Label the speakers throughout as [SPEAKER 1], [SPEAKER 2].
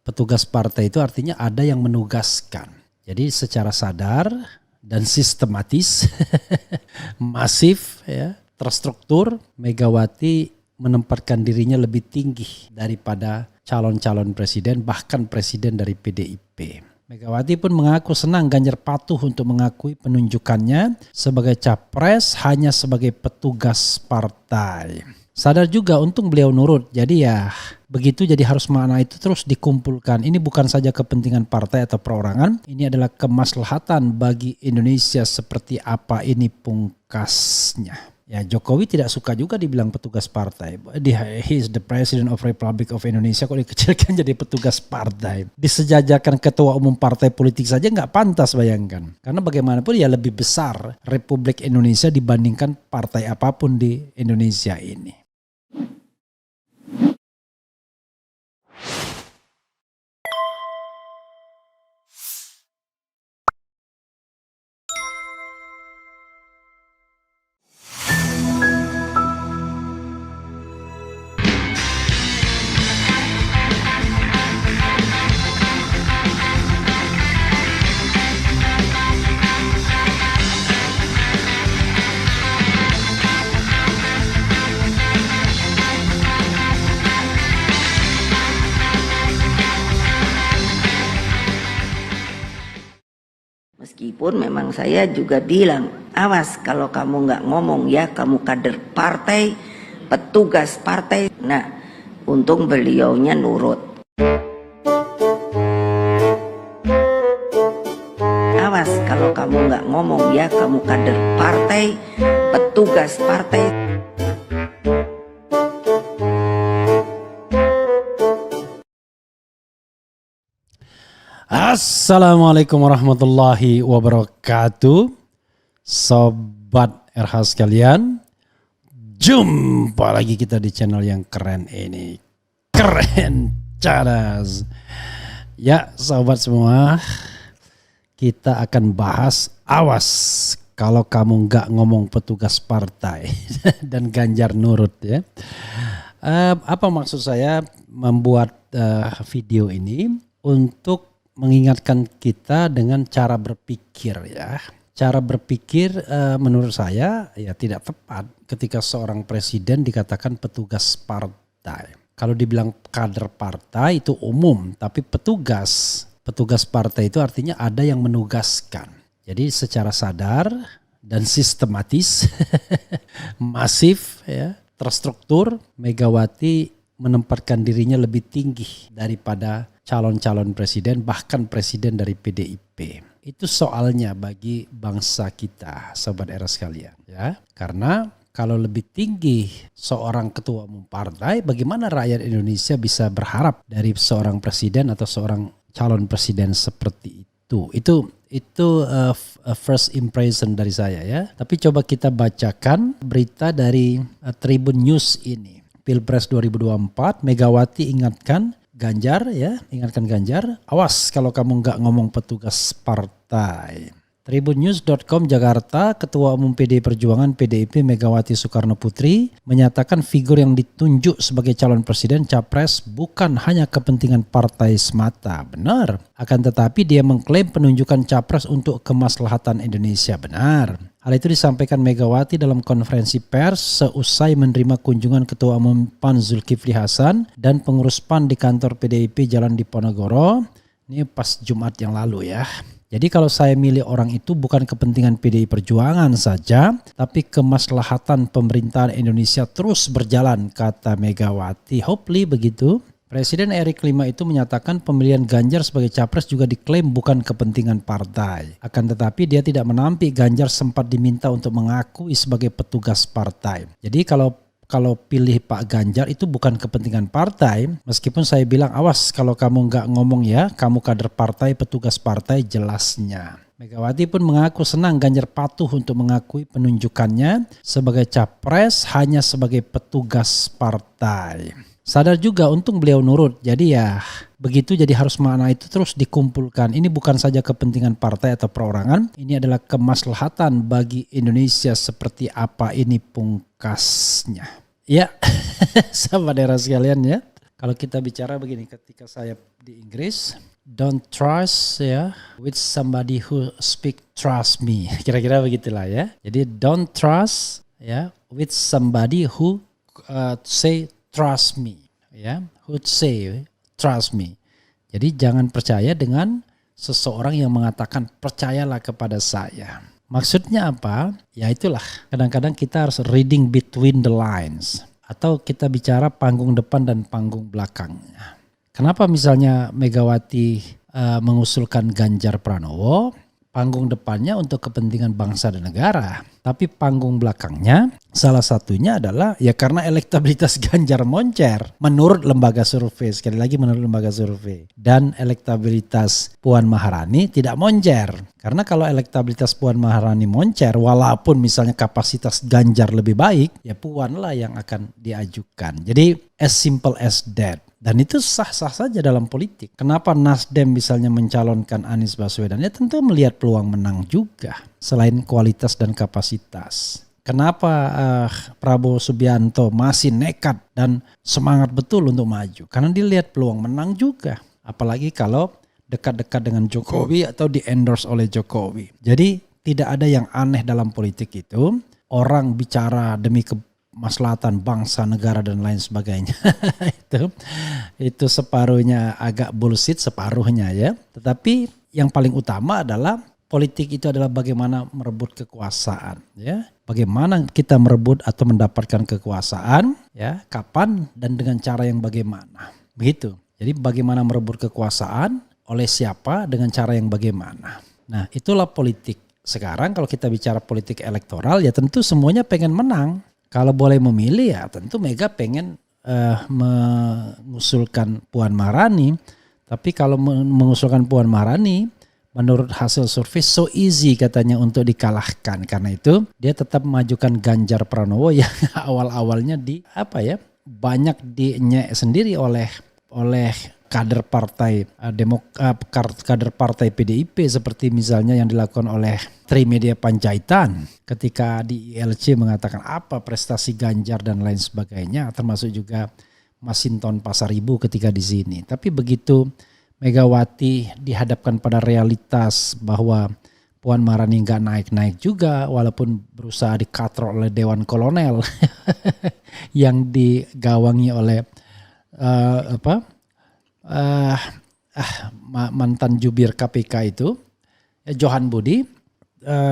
[SPEAKER 1] Petugas partai itu artinya ada yang menugaskan. Jadi secara sadar dan sistematis, masif, ya, terstruktur, Megawati menempatkan dirinya lebih tinggi daripada calon-calon presiden, bahkan presiden dari PDIP. Megawati pun mengaku senang Ganjar patuh untuk mengakui penunjukannya sebagai capres hanya sebagai petugas partai. Sadar juga untung beliau nurut, jadi ya begitu, jadi harus makna itu terus dikumpulkan. Ini bukan saja kepentingan partai atau perorangan, ini adalah kemaslahatan bagi Indonesia seperti apa ini pungkasnya. Ya, Jokowi tidak suka juga dibilang petugas partai. He is the President of Republic of Indonesia, kok dikecilkan jadi petugas partai. Disejajarkan ketua umum partai politik saja nggak pantas, bayangkan. Karena bagaimanapun ya lebih besar Republik Indonesia dibandingkan partai apapun di Indonesia ini.
[SPEAKER 2] Meskipun memang saya juga bilang, awas kalau kamu nggak ngomong ya, kamu kader partai, petugas partai. Nah, untung beliaunya nurut. Awas kalau kamu nggak ngomong ya, kamu kader partai, petugas partai.
[SPEAKER 1] Assalamualaikum warahmatullahi wabarakatuh. Sobat RH sekalian, jumpa lagi kita di channel yang keren ini. Keren cadas. Ya sobat semua, kita akan bahas awas kalau kamu nggak ngomong petugas partai. Dan Ganjar nurut ya. Apa maksud saya membuat video ini? Untuk mengingatkan kita dengan cara berpikir ya. Cara berpikir menurut saya ya tidak tepat ketika seorang presiden dikatakan petugas partai. Kalau dibilang kader partai itu umum, tapi petugas partai itu artinya ada yang menugaskan. Jadi secara sadar dan sistematis, masif, ya, terstruktur, Megawati menempatkan dirinya lebih tinggi daripada calon-calon presiden, bahkan presiden dari PDIP. Itu soalnya bagi bangsa kita, sobat era sekalian, ya. Karena kalau lebih tinggi seorang ketua umum partai, bagaimana rakyat Indonesia bisa berharap dari seorang presiden atau seorang calon presiden seperti itu? Itu first impression dari saya ya. Tapi coba kita bacakan berita dari Tribun News ini. Pilpres 2024, Megawati ingatkan Ganjar, awas kalau kamu nggak ngomong petugas partai. Tribunnews.com Jakarta, Ketua Umum PDI Perjuangan PDIP Megawati Soekarno Putri menyatakan figur yang ditunjuk sebagai calon presiden capres bukan hanya kepentingan partai semata. Benar. Akan tetapi dia mengklaim penunjukan capres untuk kemaslahatan Indonesia. Benar. Hal itu disampaikan Megawati dalam konferensi pers seusai menerima kunjungan Ketua Umum PAN Zulkifli Hasan dan pengurus PAN di kantor PDIP Jalan Diponegoro. Ini pas Jumat yang lalu ya. Jadi kalau saya milih orang itu bukan kepentingan PDI Perjuangan saja, tapi kemaslahatan pemerintahan Indonesia terus berjalan, kata Megawati. Hopefully begitu. Presiden RI kelima itu menyatakan pemilihan Ganjar sebagai capres juga diklaim bukan kepentingan partai. Akan tetapi dia tidak menampik Ganjar sempat diminta untuk mengakui sebagai petugas partai. Jadi kalau pilih Pak Ganjar itu bukan kepentingan partai, meskipun saya bilang awas kalau kamu nggak ngomong ya, kamu kader partai, petugas partai, jelasnya. Megawati pun mengaku senang Ganjar patuh untuk mengakui penunjukannya sebagai capres hanya sebagai petugas partai. Sadar juga untung beliau nurut, jadi ya begitu, jadi harus makna itu terus dikumpulkan. Ini bukan saja kepentingan partai atau perorangan, ini adalah kemaslahatan bagi Indonesia seperti apa ini pungkasnya. Ya, sahabat era sekalian ya. Kalau kita bicara begini, ketika saya di Inggris, don't trust ya with somebody who speak trust me. Kira-kira begitulah ya. Jadi don't trust ya with somebody who say trust me ya, who say trust me. Jadi jangan percaya dengan seseorang yang mengatakan percayalah kepada saya. Maksudnya apa? Ya itulah, kadang-kadang kita harus reading between the lines. Atau kita bicara panggung depan dan panggung belakangnya. Kenapa misalnya Megawati mengusulkan Ganjar Pranowo, panggung depannya untuk kepentingan bangsa dan negara. Tapi panggung belakangnya salah satunya adalah ya karena elektabilitas Ganjar moncer menurut lembaga survei. Sekali lagi menurut lembaga survei. Dan elektabilitas Puan Maharani tidak moncer. Karena kalau elektabilitas Puan Maharani moncer walaupun misalnya kapasitas Ganjar lebih baik, ya Puan lah yang akan diajukan. Jadi as simple as that. Dan itu sah-sah saja dalam politik. Kenapa Nasdem misalnya mencalonkan Anies Baswedan? Ya tentu melihat peluang menang juga. Selain kualitas dan kapasitas. Kenapa Prabowo Subianto masih nekat dan semangat betul untuk maju? Karena dia lihat peluang menang juga. Apalagi kalau dekat-dekat dengan Jokowi atau di-endorse oleh Jokowi. Jadi tidak ada yang aneh dalam politik itu. Orang bicara demi kemaslahatan bangsa, negara dan lain sebagainya. itu separuhnya agak bullshit, separuhnya ya. Tetapi yang paling utama adalah politik itu adalah bagaimana merebut kekuasaan ya. Bagaimana kita merebut atau mendapatkan kekuasaan ya, kapan dan dengan cara yang bagaimana. Begitu. Jadi bagaimana merebut kekuasaan, oleh siapa, dengan cara yang bagaimana. Nah, itulah politik. Sekarang kalau kita bicara politik elektoral ya tentu semuanya pengen menang. Kalau boleh memilih ya tentu Mega pengen mengusulkan Puan Maharani. Tapi kalau mengusulkan Puan Maharani, menurut hasil survei so easy katanya untuk dikalahkan. Karena itu dia tetap memajukan Ganjar Pranowo yang awal-awalnya banyak dinyek sendiri oleh kader partai kader partai PDIP seperti misalnya yang dilakukan oleh Trimedia Panjaitan ketika di ILC mengatakan apa prestasi Ganjar dan lain sebagainya, termasuk juga Masinton Pasaribu ketika di sini. Tapi begitu Megawati dihadapkan pada realitas bahwa Puan Maharani nggak naik-naik juga walaupun berusaha dikatrol oleh Dewan Kolonel yang digawangi oleh mantan jubir KPK itu Johan Budi,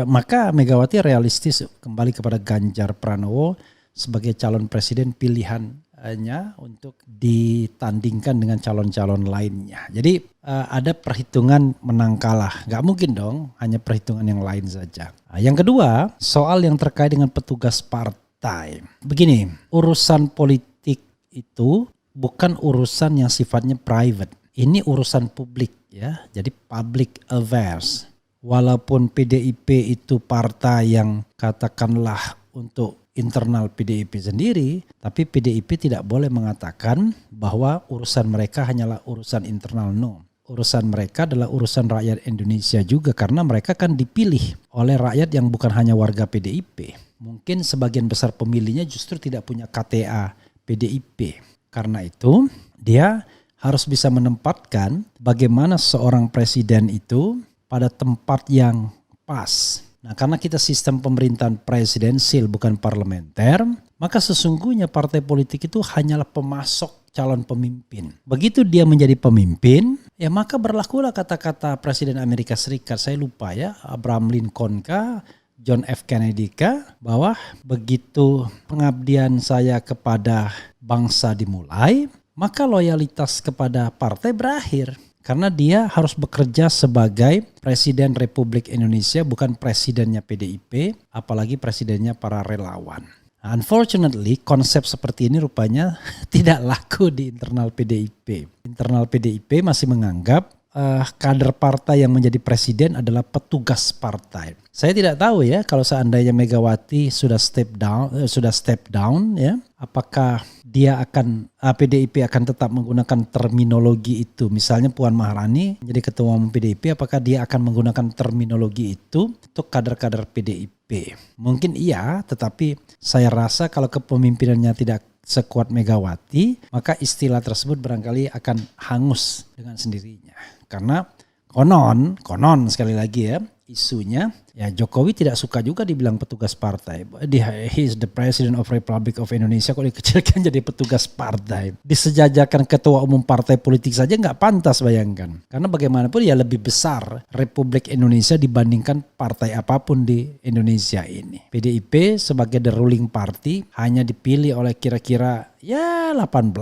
[SPEAKER 1] maka Megawati realistis kembali kepada Ganjar Pranowo sebagai calon presiden pilihannya untuk ditandingkan dengan calon-calon lainnya. Jadi ada perhitungan menang kalah, nggak mungkin dong hanya perhitungan yang lain saja. Yang kedua, soal yang terkait dengan petugas partai. Begini, urusan politik itu bukan urusan yang sifatnya private. Ini urusan publik ya. Jadi public affairs. Walaupun PDIP itu partai yang katakanlah untuk internal PDIP sendiri, tapi PDIP tidak boleh mengatakan bahwa urusan mereka hanyalah urusan internal. No. Urusan mereka adalah urusan rakyat Indonesia juga karena mereka kan dipilih oleh rakyat yang bukan hanya warga PDIP. Mungkin sebagian besar pemilihnya justru tidak punya KTA PDIP. Karena itu dia harus bisa menempatkan bagaimana seorang presiden itu pada tempat yang pas. Nah, karena kita sistem pemerintahan presidensil bukan parlementer, maka sesungguhnya partai politik itu hanyalah pemasok calon pemimpin. Begitu dia menjadi pemimpin, ya maka berlakulah kata-kata Presiden Amerika Serikat, saya lupa ya, Abraham Lincoln kah, John F. Kennedy kah, bahwa begitu pengabdian saya kepada bangsa dimulai, maka loyalitas kepada partai berakhir. Karena dia harus bekerja sebagai Presiden Republik Indonesia, bukan presidennya PDIP, apalagi presidennya para relawan. Unfortunately, konsep seperti ini rupanya tidak laku di internal PDIP. Internal PDIP masih menganggap kader partai yang menjadi presiden adalah petugas partai. Saya tidak tahu ya kalau seandainya Megawati sudah step down ya, apakah dia PDIP akan tetap menggunakan terminologi itu. Misalnya Puan Maharani menjadi ketua umum PDIP, apakah dia akan menggunakan terminologi itu untuk kader-kader PDIP? Mungkin iya, tetapi saya rasa kalau kepemimpinannya tidak sekuat Megawati, maka istilah tersebut barangkali akan hangus dengan sendirinya. Karena konon sekali lagi ya, isunya ya Jokowi tidak suka juga dibilang petugas partai. He is the President of Republic of Indonesia, kok dikecilkan jadi petugas partai. Disejajarkan ketua umum partai politik saja nggak pantas, bayangkan. Karena bagaimanapun ya lebih besar Republik Indonesia dibandingkan partai apapun di Indonesia ini. PDIP sebagai the ruling party hanya dipilih oleh kira-kira ya 18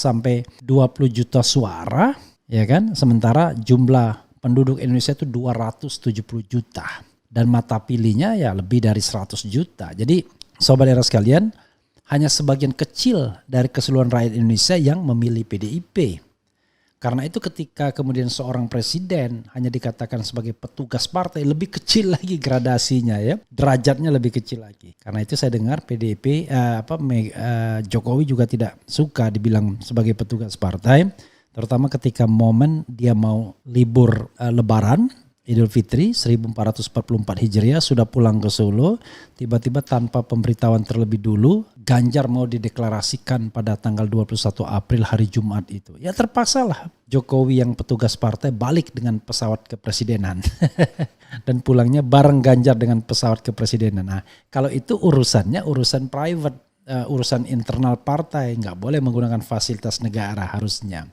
[SPEAKER 1] sampai 20 juta suara, ya kan? Sementara jumlah penduduk Indonesia itu 270 juta. Dan mata pilihnya ya lebih dari 100 juta. Jadi sobat era sekalian, hanya sebagian kecil dari keseluruhan rakyat Indonesia yang memilih PDIP. Karena itu ketika kemudian seorang presiden hanya dikatakan sebagai petugas partai, lebih kecil lagi gradasinya ya. Derajatnya lebih kecil lagi. Karena itu saya dengar PDIP, Jokowi juga tidak suka dibilang sebagai petugas partai. Terutama ketika momen dia mau libur Lebaran, Idul Fitri 1444 Hijriah, sudah pulang ke Solo, tiba-tiba tanpa pemberitahuan terlebih dulu, Ganjar mau dideklarasikan pada tanggal 21 April hari Jumat itu. Ya terpaksalah Jokowi yang petugas partai balik dengan pesawat kepresidenan. Dan pulangnya bareng Ganjar dengan pesawat kepresidenan. Nah kalau itu urusannya urusan private, urusan internal partai, nggak boleh menggunakan fasilitas negara harusnya.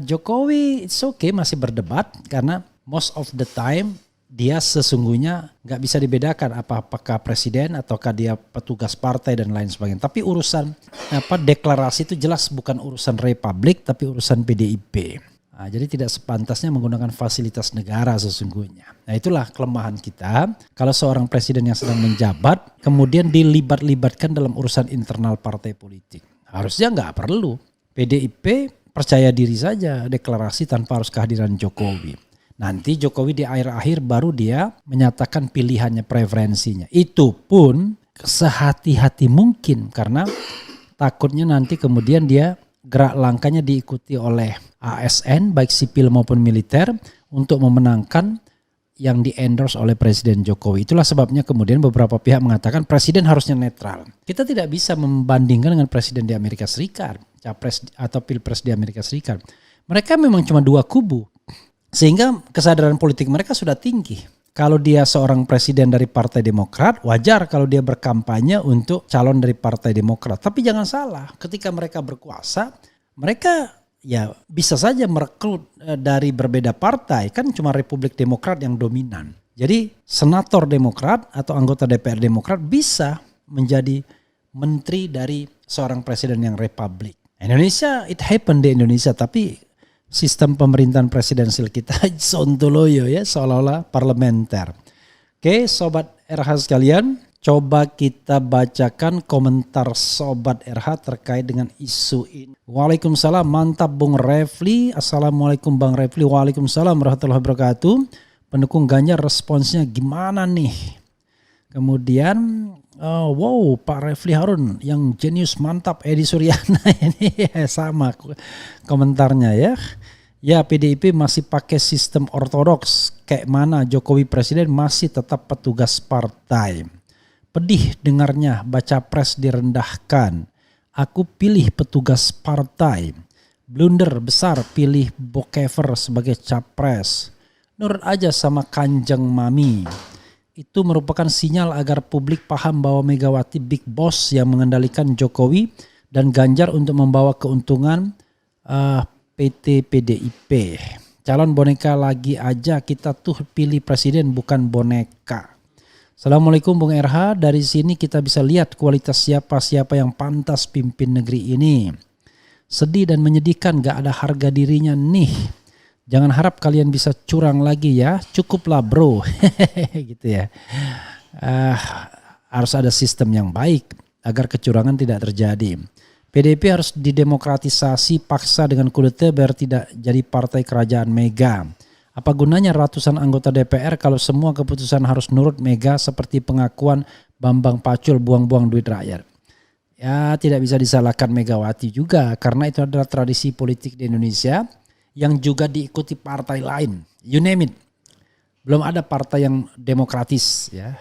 [SPEAKER 1] Jokowi it's okay masih berdebat karena most of the time dia sesungguhnya nggak bisa dibedakan apakah presiden ataukah dia petugas partai dan lain sebagainya. Tapi urusan deklarasi itu jelas bukan urusan Republik tapi urusan PDIP. Nah, jadi tidak sepantasnya menggunakan fasilitas negara sesungguhnya. Nah itulah kelemahan kita kalau seorang presiden yang sedang menjabat kemudian dilibat-libatkan dalam urusan internal partai politik. Harusnya nggak perlu. PDIP percaya diri saja deklarasi tanpa harus kehadiran Jokowi. Nanti Jokowi di akhir-akhir baru dia menyatakan pilihannya, preferensinya. Itu pun sehati-hati mungkin karena takutnya nanti kemudian dia gerak langkahnya diikuti oleh ASN baik sipil maupun militer untuk memenangkan yang di-endorse oleh Presiden Jokowi. Itulah sebabnya kemudian beberapa pihak mengatakan presiden harusnya netral. Kita tidak bisa membandingkan dengan presiden di Amerika Serikat, capres atau pilpres di Amerika Serikat. Mereka memang cuma dua kubu. Sehingga kesadaran politik mereka sudah tinggi. Kalau dia seorang presiden dari Partai Demokrat, wajar kalau dia berkampanye untuk calon dari Partai Demokrat. Tapi jangan salah, ketika mereka berkuasa, mereka ya bisa saja merekrut dari berbeda partai. Kan cuma Republik Demokrat yang dominan. Jadi senator Demokrat atau anggota DPR Demokrat bisa menjadi menteri dari seorang presiden yang Republik. Indonesia, it happened di Indonesia, tapi sistem pemerintahan presidensial kita sontoloyo ya, seolah-olah parlementer. Oke, sobat RH sekalian, coba kita bacakan komentar sobat RH terkait dengan isu ini. Waalaikumsalam, mantap Bung Refli. Assalamualaikum Bang Refli. Waalaikumsalam warahmatullahi wabarakatuh. Pendukung Ganjar responsnya gimana nih? Kemudian wow, Pak Refli Harun yang jenius, mantap. Edi Suryana ini sama komentarnya ya. Ya PDIP masih pakai sistem ortodoks, kayak mana Jokowi presiden masih tetap petugas partai. Pedih dengarnya baca pres direndahkan. Aku pilih petugas partai. Blunder besar pilih Bokever sebagai capres. Nurut aja sama Kanjeng Mami. Itu merupakan sinyal agar publik paham bahwa Megawati big boss yang mengendalikan Jokowi dan Ganjar untuk membawa keuntungan PT PDIP. Calon boneka lagi aja, kita tuh pilih presiden bukan boneka. Assalamualaikum Bung RH, dari sini kita bisa lihat kualitas siapa-siapa yang pantas pimpin negeri ini. Sedih dan menyedihkan gak ada harga dirinya nih. Jangan harap kalian bisa curang lagi ya, cukuplah bro. Gitu ya. Harus ada sistem yang baik agar kecurangan tidak terjadi. PDIP harus didemokratisasi paksa dengan kudeta biar tidak jadi partai kerajaan Mega. Apa gunanya ratusan anggota DPR kalau semua keputusan harus nurut Mega seperti pengakuan Bambang Pacul buang-buang duit rakyat. Ya tidak bisa disalahkan Megawati juga karena itu adalah tradisi politik di Indonesia yang juga diikuti partai lain. You name it. Belum ada partai yang demokratis ya.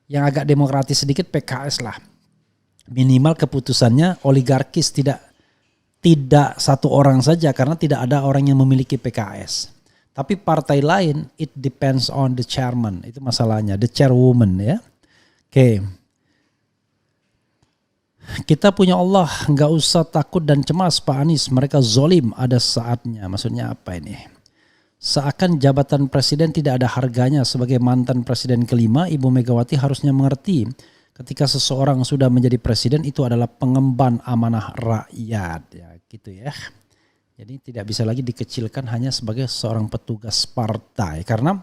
[SPEAKER 1] Yang agak demokratis sedikit PKS lah. Minimal keputusannya oligarkis, tidak satu orang saja karena tidak ada orang yang memiliki PKS. Tapi partai lain it depends on the chairman, itu masalahnya, the chairwoman ya. Oke. Kita punya Allah, nggak usah takut dan cemas Pak Anies, mereka zolim ada saatnya. Maksudnya apa ini? Seakan jabatan presiden tidak ada harganya. Sebagai mantan presiden kelima, Ibu Megawati harusnya mengerti ketika seseorang sudah menjadi presiden itu adalah pengemban amanah rakyat, ya gitu ya. Jadi tidak bisa lagi dikecilkan hanya sebagai seorang petugas partai. Karena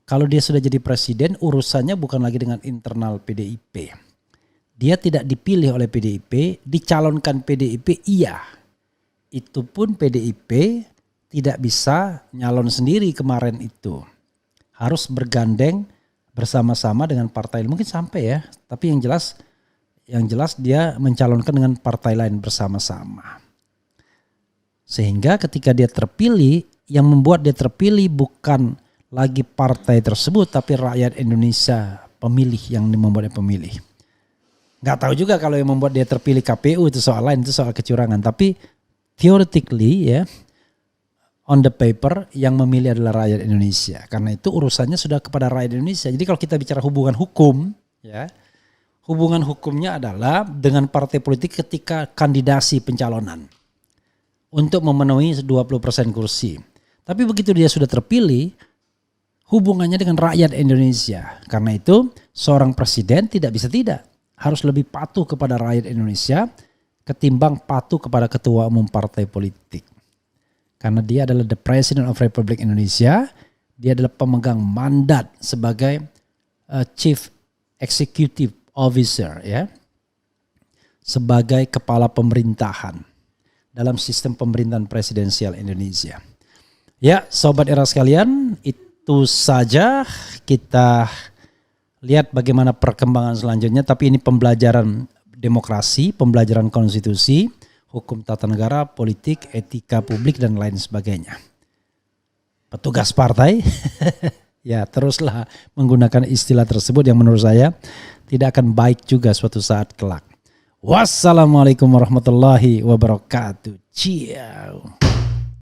[SPEAKER 1] kalau dia sudah jadi presiden, urusannya bukan lagi dengan internal PDIP. Dia tidak dipilih oleh PDIP, dicalonkan PDIP iya. Itu pun PDIP tidak bisa nyalon sendiri kemarin itu. Harus bergandeng bersama-sama dengan partai, mungkin sampai ya, tapi yang jelas dia mencalonkan dengan partai lain bersama-sama. Sehingga ketika dia terpilih, yang membuat dia terpilih bukan lagi partai tersebut, tapi rakyat Indonesia, pemilih yang membuat dia pemilih. Nggak tahu juga kalau yang membuat dia terpilih KPU itu soal lain, itu soal kecurangan. Tapi theoretically ya, on the paper yang memilih adalah rakyat Indonesia. Karena itu urusannya sudah kepada rakyat Indonesia. Jadi kalau kita bicara hubungan hukum, ya, hubungan hukumnya adalah dengan partai politik ketika kandidasi pencalonan untuk memenuhi 20% kursi. Tapi begitu dia sudah terpilih, hubungannya dengan rakyat Indonesia. Karena itu seorang presiden tidak bisa tidak. Harus lebih patuh kepada rakyat Indonesia ketimbang patuh kepada ketua umum partai politik. Karena dia adalah the President of Republic Indonesia, dia adalah pemegang mandat sebagai Chief Executive Officer ya, sebagai kepala pemerintahan dalam sistem pemerintahan presidensial Indonesia. Ya, sobat era sekalian, itu saja kita lihat bagaimana perkembangan selanjutnya. Tapi ini pembelajaran demokrasi, pembelajaran konstitusi, hukum tata negara, politik, etika publik dan lain sebagainya. Petugas partai ya teruslah menggunakan istilah tersebut yang menurut saya tidak akan baik juga suatu saat kelak. Wassalamualaikum warahmatullahi wabarakatuh. Ciao.